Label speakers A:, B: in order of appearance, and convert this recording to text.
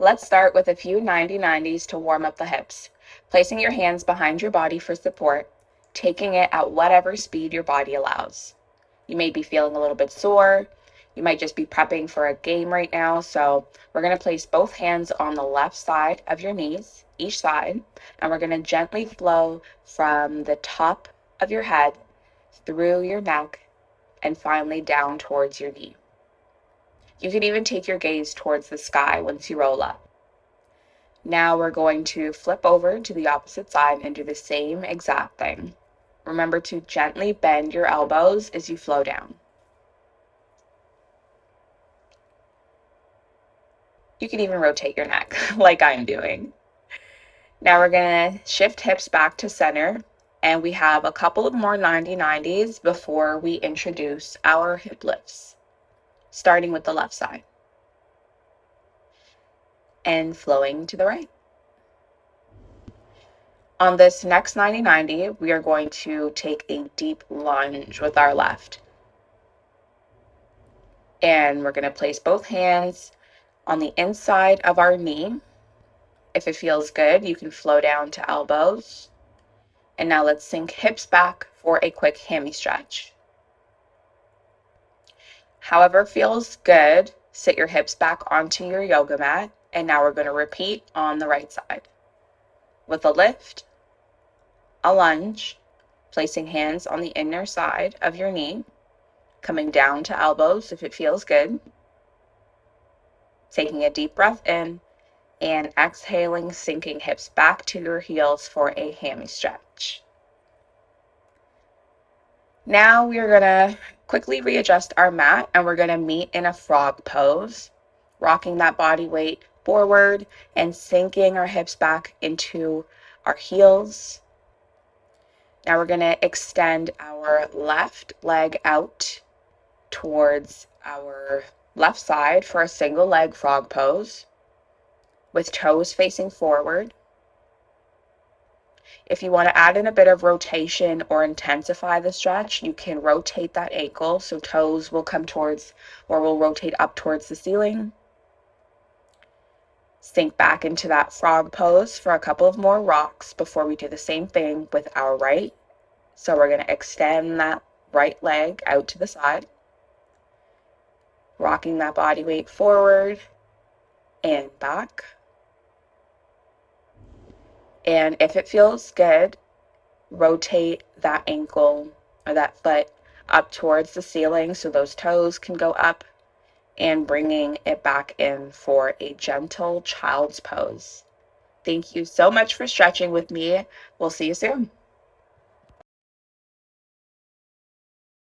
A: Let's start with a few 90-90s to warm up the hips. Placing your hands behind your body for support, taking it at whatever speed your body allows. You may be feeling a little bit sore. You might just be prepping for a game right now. So we're going to place both hands on the left side of your knees, each side, and we're going to gently flow from the top of your head through your neck and finally down towards your knee. You can even take your gaze towards the sky once you roll up. Now we're going to flip over to the opposite side and do the same exact thing. Remember to gently bend your elbows as you flow down. You can even rotate your neck like I'm doing. Now we're going to shift hips back to center, and we have a couple of more 90-90s before we introduce our hip lifts, starting with the left side and flowing to the right. On this next 90-90, we are going to take a deep lunge with our left. And we're going to place both hands on the inside of our knee. If it feels good, you can flow down to elbows. And now let's sink hips back for a quick hammy stretch. However feels good, sit your hips back onto your yoga mat. And now we're going to repeat on the right side. With a lift, a lunge, placing hands on the inner side of your knee, coming down to elbows if it feels good. Taking a deep breath in and exhaling, sinking hips back to your heels for a hammy stretch. Now we're going to quickly readjust our mat and we're going to meet in a frog pose, rocking that body weight forward and sinking our hips back into our heels. Now we're going to extend our left leg out towards our left side for a single leg frog pose with toes facing forward. If you want to add in a bit of rotation or intensify the stretch, you can rotate that ankle so toes will come towards or will rotate up towards the ceiling. Sink back into that frog pose for a couple of more rocks before we do the same thing with our right. So we're going to extend that right leg out to the side, rocking that body weight forward and back. And if it feels good, rotate that ankle or that foot up towards the ceiling so those toes can go up, and bringing it back in for a gentle child's pose. Thank you so much for stretching with me. We'll see you soon.